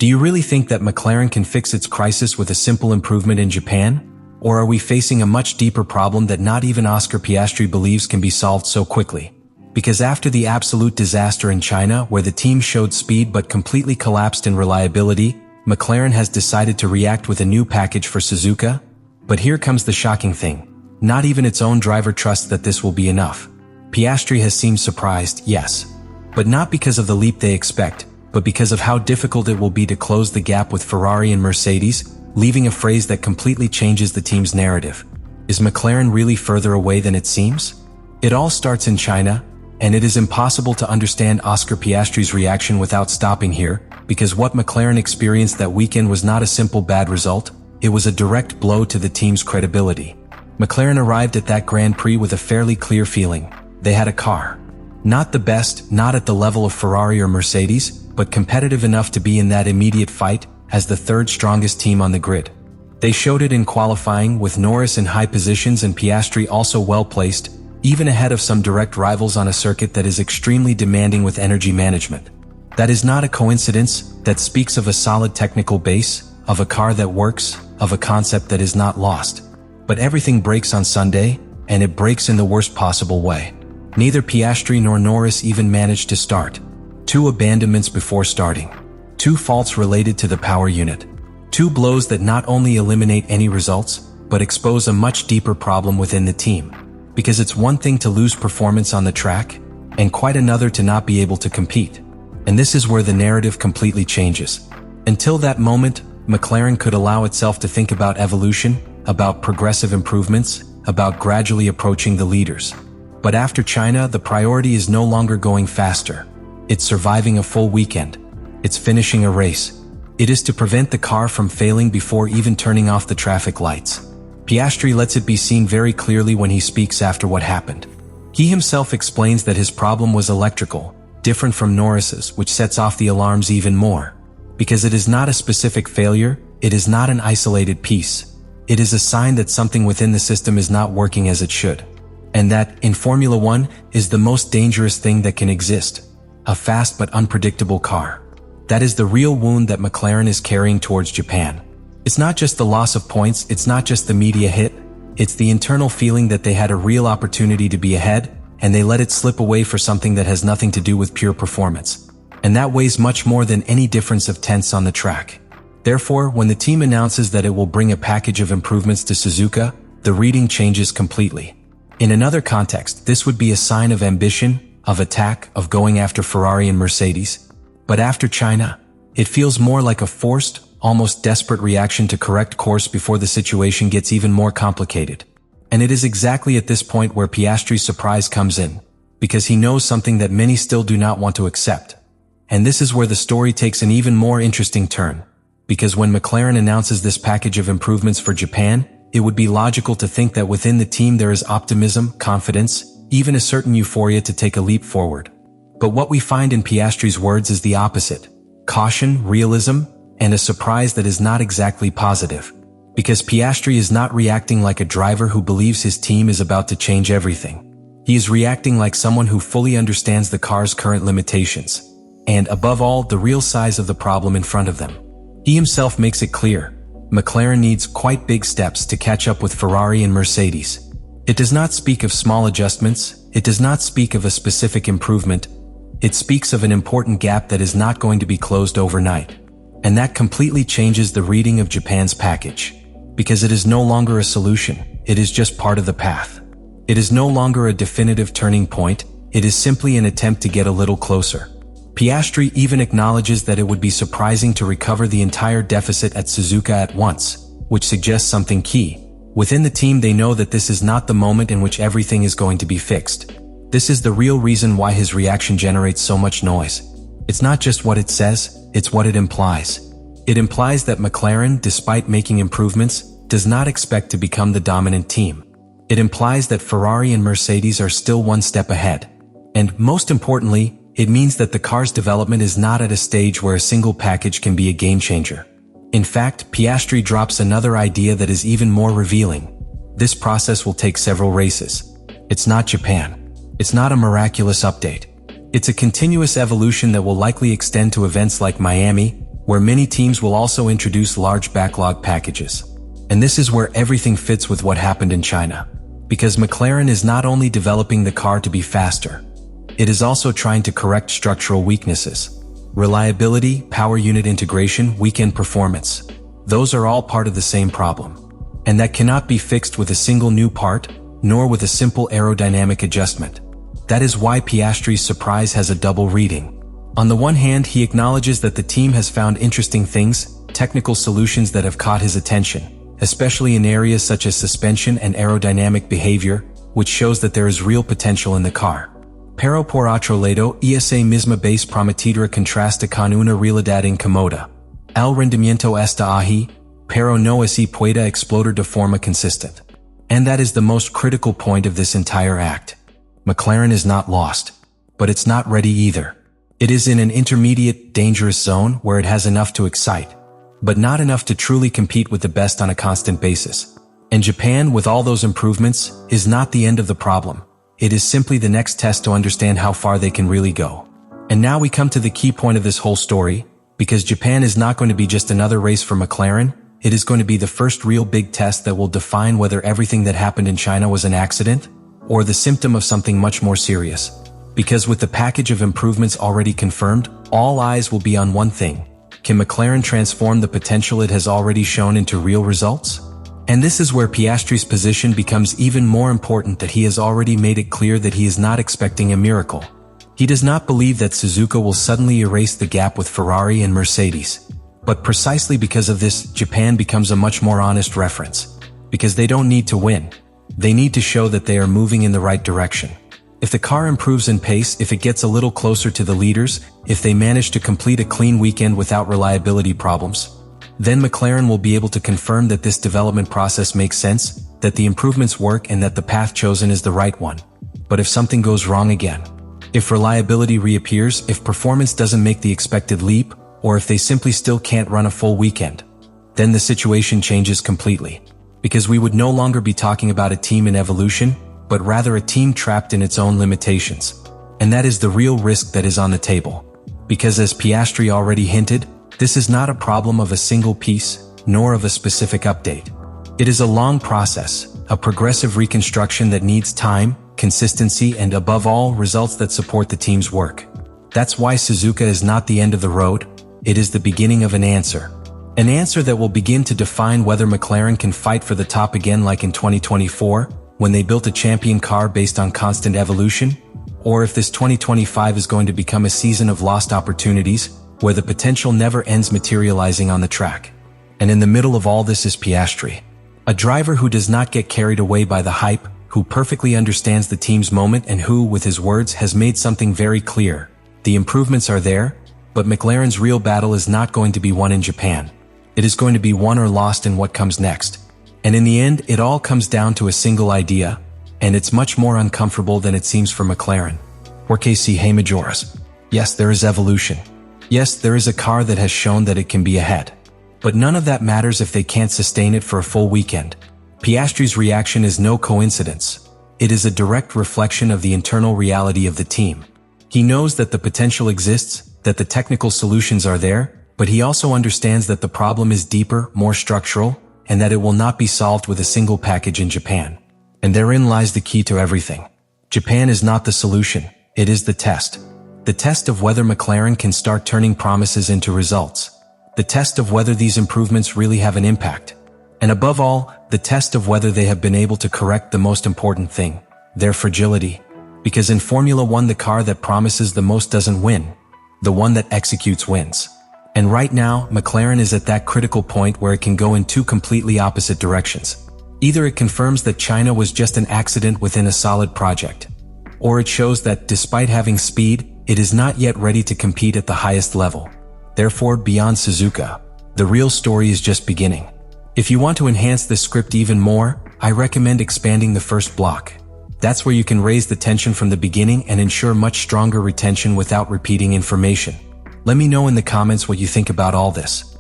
Do you really think that McLaren can fix its crisis with a simple improvement in Japan? Or are we facing a much deeper problem that not even Oscar Piastri believes can be solved so quickly? Because after the absolute disaster in China, where the team showed speed but completely collapsed in reliability, McLaren has decided to react with a new package for Suzuka. But here comes the shocking thing. Not even its own driver trusts that this will be enough. Piastri has seemed surprised, yes. But not because of the leap they expect, but because of how difficult it will be to close the gap with Ferrari and Mercedes, leaving a phrase that completely changes the team's narrative. Is McLaren really further away than it seems? It all starts in China, and it is impossible to understand Oscar Piastri's reaction without stopping here, because what McLaren experienced that weekend was not a simple bad result, it was a direct blow to the team's credibility. McLaren arrived at that Grand Prix with a fairly clear feeling. They had a car. Not the best, not at the level of Ferrari or Mercedes, but competitive enough to be in that immediate fight as the third strongest team on the grid. They showed it in qualifying, with Norris in high positions and Piastri also well placed, even ahead of some direct rivals on a circuit that is extremely demanding with energy management. That is not a coincidence, that speaks of a solid technical base, of a car that works, of a concept that is not lost. But everything breaks on Sunday, and it breaks in the worst possible way. Neither Piastri nor Norris even managed to start. 2 abandonments before starting. 2 faults related to the power unit. 2 blows that not only eliminate any results, but expose a much deeper problem within the team. Because it's one thing to lose performance on the track, and quite another to not be able to compete. And this is where the narrative completely changes. Until that moment, McLaren could allow itself to think about evolution, about progressive improvements, about gradually approaching the leaders. But after China, the priority is no longer going faster. It's surviving a full weekend. It's finishing a race. It is to prevent the car from failing before even turning off the traffic lights. Piastri lets it be seen very clearly when he speaks after what happened. He himself explains that his problem was electrical, different from Norris's, which sets off the alarms even more. Because it is not a specific failure, it is not an isolated piece. It is a sign that something within the system is not working as it should. And that, in Formula One, is the most dangerous thing that can exist. A fast but unpredictable car. That is the real wound that McLaren is carrying towards Japan. It's not just the loss of points, it's not just the media hit, it's the internal feeling that they had a real opportunity to be ahead, and they let it slip away for something that has nothing to do with pure performance. And that weighs much more than any difference of tenths on the track. Therefore, when the team announces that it will bring a package of improvements to Suzuka, the reading changes completely. In another context, this would be a sign of ambition, of attack, of going after Ferrari and Mercedes. But after China, it feels more like a forced, almost desperate reaction to correct course before the situation gets even more complicated. And it is exactly at this point where Piastri's surprise comes in, because he knows something that many still do not want to accept. And this is where the story takes an even more interesting turn, because when McLaren announces this package of improvements for Japan, it would be logical to think that within the team there is optimism, confidence, even a certain euphoria to take a leap forward. But what we find in Piastri's words is the opposite. Caution, realism, and a surprise that is not exactly positive. Because Piastri is not reacting like a driver who believes his team is about to change everything. He is reacting like someone who fully understands the car's current limitations. And, above all, the real size of the problem in front of them. He himself makes it clear. McLaren needs quite big steps to catch up with Ferrari and Mercedes. It does not speak of small adjustments, it does not speak of a specific improvement, it speaks of an important gap that is not going to be closed overnight. And that completely changes the reading of Japan's package. Because it is no longer a solution, it is just part of the path. It is no longer a definitive turning point, it is simply an attempt to get a little closer. Piastri even acknowledges that it would be surprising to recover the entire deficit at Suzuka at once, which suggests something key. Within the team they know that this is not the moment in which everything is going to be fixed. This is the real reason why his reaction generates so much noise. It's not just what it says, it's what it implies. It implies that McLaren, despite making improvements, does not expect to become the dominant team. It implies that Ferrari and Mercedes are still one step ahead. And, most importantly, it means that the car's development is not at a stage where a single package can be a game-changer. In fact, Piastri drops another idea that is even more revealing. This process will take several races. It's not Japan. It's not a miraculous update. It's a continuous evolution that will likely extend to events like Miami, where many teams will also introduce large backlog packages. And this is where everything fits with what happened in China. Because McLaren is not only developing the car to be faster, it is also trying to correct structural weaknesses. Reliability, power unit integration, weekend performance. Those are all part of the same problem. And that cannot be fixed with a single new part, nor with a simple aerodynamic adjustment. That is why Piastri's surprise has a double reading. On the one hand, he acknowledges that the team has found interesting things, technical solutions that have caught his attention, especially in areas such as suspension and aerodynamic behavior, which shows that there is real potential in the car. Pero por otro lado, esa misma base prometida contrasta con una realidad incómoda. El rendimiento está ahí, pero no así puede explotar de forma consistent. And that is the most critical point of this entire act. McLaren is not lost, but it's not ready either. It is in an intermediate, dangerous zone where it has enough to excite, but not enough to truly compete with the best on a constant basis. And Japan, with all those improvements, is not the end of the problem. It is simply the next test to understand how far they can really go. And now we come to the key point of this whole story, because Japan is not going to be just another race for McLaren. It is going to be the first real big test that will define whether everything that happened in China was an accident, or the symptom of something much more serious. Because with the package of improvements already confirmed, all eyes will be on one thing. Can McLaren transform the potential it has already shown into real results? And this is where Piastri's position becomes even more important, that he has already made it clear that he is not expecting a miracle. He does not believe that Suzuka will suddenly erase the gap with Ferrari and Mercedes. But precisely because of this, Japan becomes a much more honest reference. Because they don't need to win. They need to show that they are moving in the right direction. If the car improves in pace, if it gets a little closer to the leaders, if they manage to complete a clean weekend without reliability problems, then McLaren will be able to confirm that this development process makes sense, that the improvements work, and that the path chosen is the right one. But if something goes wrong again, if reliability reappears, if performance doesn't make the expected leap, or if they simply still can't run a full weekend, then the situation changes completely. Because we would no longer be talking about a team in evolution, but rather a team trapped in its own limitations. And that is the real risk that is on the table. Because as Piastri already hinted, this is not a problem of a single piece, nor of a specific update. It is a long process, a progressive reconstruction that needs time, consistency, and above all, results that support the team's work. That's why Suzuka is not the end of the road, it is the beginning of an answer. An answer that will begin to define whether McLaren can fight for the top again like in 2024, when they built a champion car based on constant evolution, or if this 2025 is going to become a season of lost opportunities, where the potential never ends materializing on the track. And in the middle of all this is Piastri. A driver who does not get carried away by the hype, who perfectly understands the team's moment, and who, with his words, has made something very clear. The improvements are there, but McLaren's real battle is not going to be won in Japan. It is going to be won or lost in what comes next. And in the end, it all comes down to a single idea, and it's much more uncomfortable than it seems for McLaren. Porque si hay mejoras. Yes, there is evolution. Yes, there is a car that has shown that it can be ahead. But none of that matters if they can't sustain it for a full weekend. Piastri's reaction is no coincidence. It is a direct reflection of the internal reality of the team. He knows that the potential exists, that the technical solutions are there, but he also understands that the problem is deeper, more structural, and that it will not be solved with a single package in Japan. And therein lies the key to everything. Japan is not the solution, it is the test. The test of whether McLaren can start turning promises into results. The test of whether these improvements really have an impact. And above all, the test of whether they have been able to correct the most important thing, their fragility. Because in Formula One, the car that promises the most doesn't win. The one that executes wins. And right now, McLaren is at that critical point where it can go in two completely opposite directions. Either it confirms that China was just an accident within a solid project, or it shows that, despite having speed, it is not yet ready to compete at the highest level. Therefore, beyond Suzuka, the real story is just beginning. If you want to enhance this script even more, I recommend expanding the first block. That's where you can raise the tension from the beginning and ensure much stronger retention without repeating information. Let me know in the comments what you think about all this.